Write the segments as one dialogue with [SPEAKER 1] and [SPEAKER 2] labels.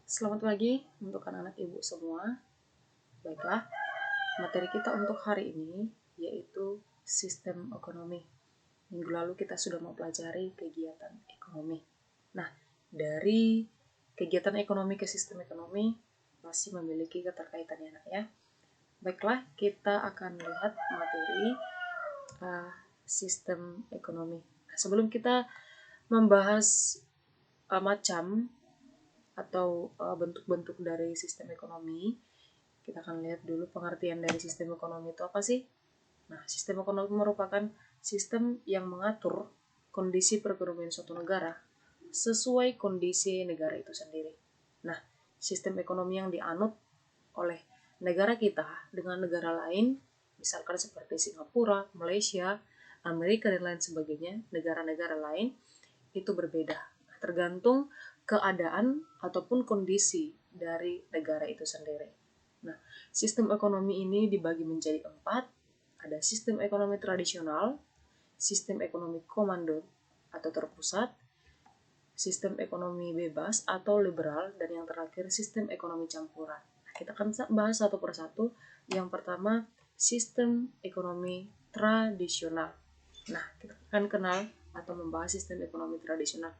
[SPEAKER 1] Selamat pagi untuk anak-anak ibu semua. Baiklah, materi kita untuk hari ini yaitu sistem ekonomi. Minggu lalu kita sudah mempelajari kegiatan ekonomi. Nah, dari kegiatan ekonomi ke sistem ekonomi masih memiliki keterkaitannya, nak ya. Baiklah, kita akan lihat materi sistem ekonomi. Nah, sebelum kita membahas macam atau bentuk-bentuk dari sistem ekonomi, kita akan lihat dulu pengertian dari sistem ekonomi itu apa sih? Nah, sistem ekonomi merupakan sistem yang mengatur kondisi perekonomian suatu negara sesuai kondisi negara itu sendiri. Nah, sistem ekonomi yang dianut oleh negara kita dengan negara lain, misalkan seperti Singapura, Malaysia, Amerika, dan lain sebagainya, negara-negara lain, itu berbeda. Tergantung keadaan ataupun kondisi dari negara itu sendiri. Nah, sistem ekonomi ini dibagi menjadi 4. Ada sistem ekonomi tradisional, sistem ekonomi komando atau terpusat, sistem ekonomi bebas atau liberal, dan yang terakhir sistem ekonomi campuran. Nah, kita akan bahas satu persatu. Yang pertama, sistem ekonomi tradisional. Nah, kita akan kenal atau membahas sistem ekonomi tradisional,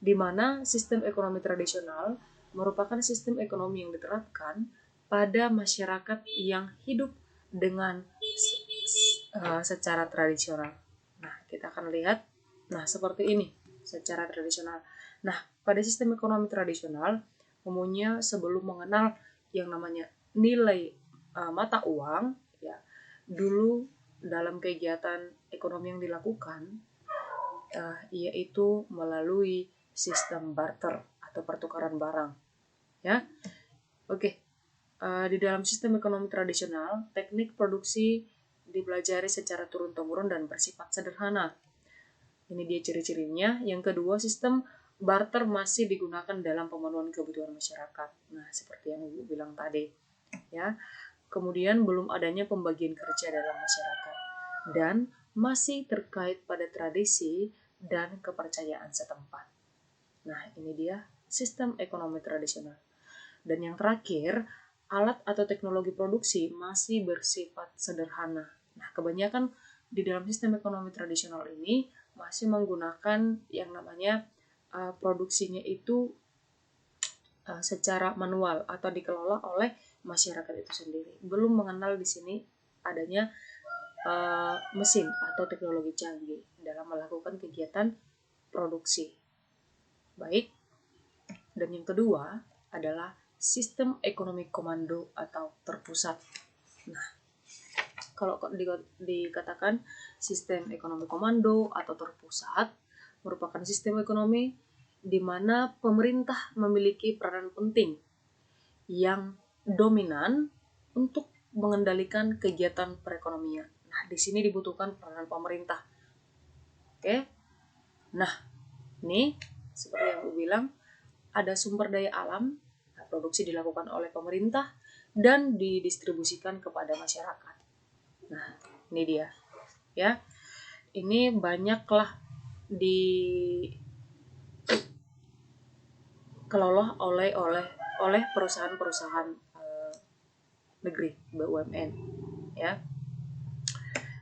[SPEAKER 1] di mana sistem ekonomi tradisional merupakan sistem ekonomi yang diterapkan pada masyarakat yang hidup dengan secara tradisional. Nah, kita akan lihat, seperti ini secara tradisional. Nah, pada sistem ekonomi tradisional, umumnya sebelum mengenal yang namanya nilai mata uang, ya, dulu dalam kegiatan ekonomi yang dilakukan, yaitu melalui sistem barter atau pertukaran barang. Ya, oke. Di dalam sistem ekonomi tradisional, teknik produksi dipelajari secara turun-temurun dan bersifat sederhana. Ini dia ciri-cirinya. Yang kedua, sistem barter masih digunakan dalam pemenuhan kebutuhan masyarakat. Nah, seperti yang Ibu bilang tadi, ya. Kemudian belum adanya pembagian kerja dalam masyarakat dan masih terkait pada tradisi dan kepercayaan setempat. Nah, ini dia sistem ekonomi tradisional. Dan yang terakhir, alat atau teknologi produksi masih bersifat sederhana. Nah, kebanyakan di dalam sistem ekonomi tradisional ini masih menggunakan yang namanya produksinya itu secara manual atau dikelola oleh masyarakat itu sendiri. Belum mengenal di sini adanya mesin atau teknologi canggih dalam melakukan kegiatan produksi. Baik. Dan yang kedua adalah sistem ekonomi komando atau terpusat. Nah, kalau dikatakan sistem ekonomi komando atau terpusat merupakan sistem ekonomi di mana pemerintah memiliki peranan penting yang dominan untuk mengendalikan kegiatan perekonomian. Nah, di sini dibutuhkan peranan pemerintah. Oke. Nah, ini seperti yang aku bilang, ada sumber daya alam, produksi dilakukan oleh pemerintah dan didistribusikan kepada masyarakat. Nah, ini dia, ya. Ini banyaklah dikelola oleh perusahaan-perusahaan negeri BUMN, ya.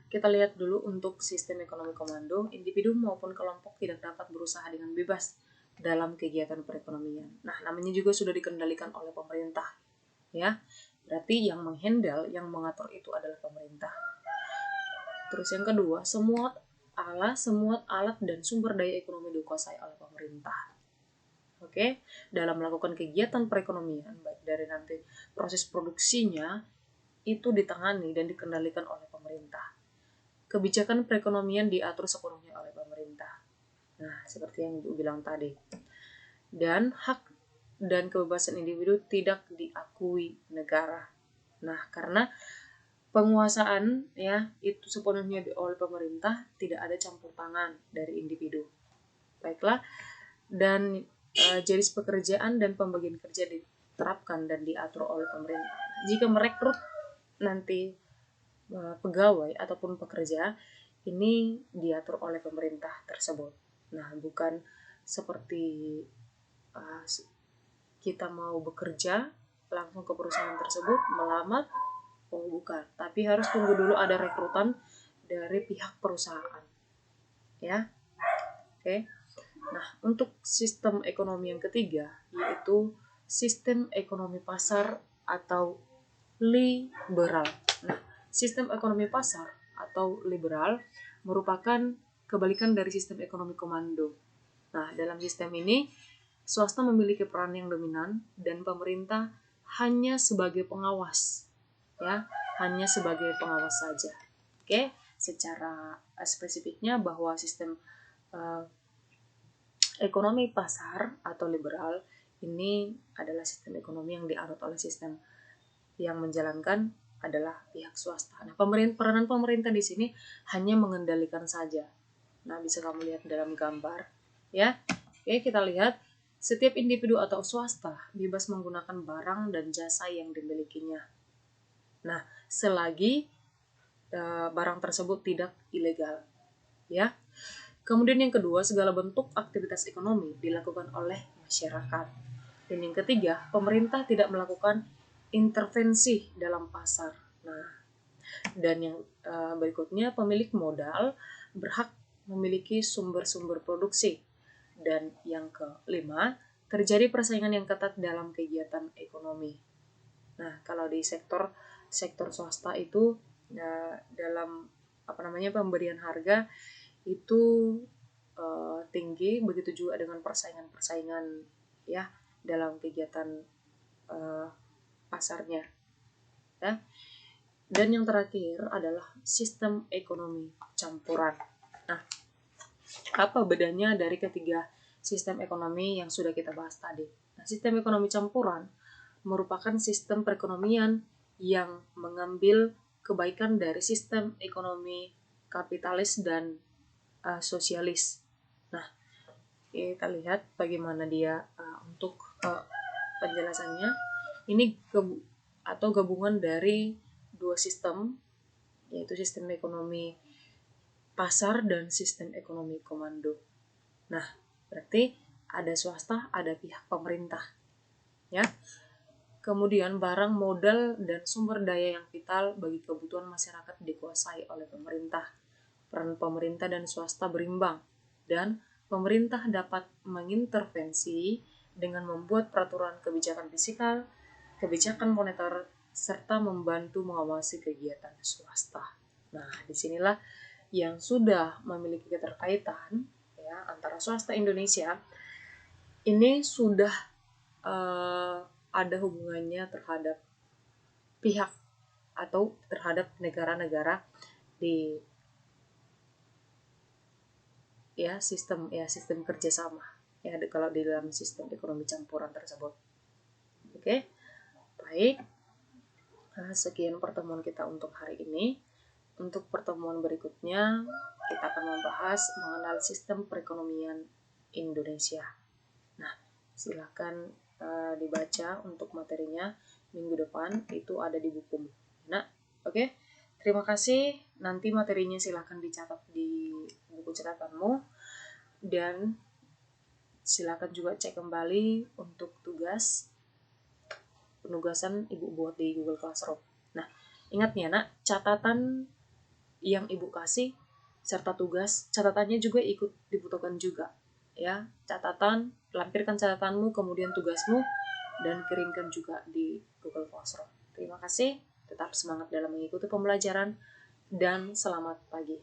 [SPEAKER 1] Kita lihat dulu untuk sistem ekonomi komando, individu maupun kelompok tidak dapat berusaha dengan bebas dalam kegiatan perekonomian. Nah, namanya juga sudah dikendalikan oleh pemerintah, ya. Berarti yang menghandle, yang mengatur itu adalah pemerintah. Terus yang kedua, semua alat dan sumber daya ekonomi dikuasai oleh pemerintah. Oke, dalam melakukan kegiatan perekonomian, baik dari nanti proses produksinya itu ditangani dan dikendalikan oleh pemerintah. Kebijakan perekonomian diatur sepenuhnya oleh pemerintah. Nah, seperti yang Ibu bilang tadi. Dan hak dan kebebasan individu tidak diakui negara. Nah, karena penguasaan, ya, itu sepenuhnya oleh pemerintah, tidak ada campur tangan dari individu. Baiklah, dan jenis pekerjaan dan pembagian kerja diterapkan dan diatur oleh pemerintah. Jika merekrut nanti pegawai ataupun pekerja, ini diatur oleh pemerintah tersebut. Nah, bukan seperti kita mau bekerja langsung ke perusahaan tersebut, melamar, oh bukan, tapi harus tunggu dulu ada rekrutan dari pihak perusahaan, ya. Oke. Nah, untuk sistem ekonomi yang ketiga, yaitu sistem ekonomi pasar atau liberal. Nah, sistem ekonomi pasar atau liberal merupakan kebalikan dari sistem ekonomi komando. Nah, dalam sistem ini, swasta memiliki peran yang dominan dan pemerintah hanya sebagai pengawas, ya, hanya sebagai pengawas saja. Oke, secara spesifiknya bahwa sistem ekonomi pasar atau liberal ini adalah sistem ekonomi yang dianut oleh sistem yang menjalankan adalah pihak swasta. Nah, peranan pemerintah di sini hanya mengendalikan saja. Nah, bisa kamu lihat dalam gambar, ya. Oke, kita lihat setiap individu atau swasta bebas menggunakan barang dan jasa yang dimilikinya. Nah, selagi barang tersebut tidak ilegal, ya. Kemudian yang kedua, segala bentuk aktivitas ekonomi dilakukan oleh masyarakat. Dan yang ketiga, pemerintah tidak melakukan intervensi dalam pasar. Nah, dan yang berikutnya, pemilik modal berhak memiliki sumber-sumber produksi. Dan yang kelima, terjadi persaingan yang ketat dalam kegiatan ekonomi. Nah, kalau di sektor swasta itu dalam pemberian harga itu tinggi, begitu juga dengan persaingan ya dalam kegiatan pasarnya, ya. Dan yang terakhir adalah sistem ekonomi campuran. Nah, apa bedanya dari ketiga sistem ekonomi yang sudah kita bahas tadi? Nah, sistem ekonomi campuran merupakan sistem perekonomian yang mengambil kebaikan dari sistem ekonomi kapitalis dan sosialis. Nah, kita lihat bagaimana dia untuk penjelasannya. Ini gabungan dari dua sistem, yaitu sistem ekonomi pasar dan sistem ekonomi komando. Nah, berarti ada swasta, ada pihak pemerintah, ya. Kemudian barang, modal, dan sumber daya yang vital bagi kebutuhan masyarakat dikuasai oleh pemerintah. Peran pemerintah dan swasta berimbang, dan pemerintah dapat mengintervensi dengan membuat peraturan kebijakan fiskal, kebijakan moneter, serta membantu mengawasi kegiatan swasta. Nah, disinilah yang sudah memiliki keterkaitan ya antara swasta Indonesia ini sudah ada hubungannya terhadap pihak atau terhadap negara-negara di sistem kerjasama ya kalau di dalam sistem ekonomi campuran tersebut. Oke, baik. Sekian pertemuan kita untuk hari ini. Untuk pertemuan berikutnya kita akan membahas mengenal sistem perekonomian Indonesia. Nah, silakan dibaca untuk materinya minggu depan, itu ada di buku. Nah, oke. Terima kasih. Nanti materinya silakan dicatat di buku catatanmu dan silakan juga cek kembali untuk penugasan Ibu buat di Google Classroom. Nah, ingat ya nak, catatan yang Ibu kasih serta tugas, catatannya juga ikut dibutuhkan juga. Ya, catatan, lampirkan catatanmu, kemudian tugasmu, dan kirimkan juga di Google Classroom. Terima kasih, tetap semangat dalam mengikuti pembelajaran, dan selamat pagi.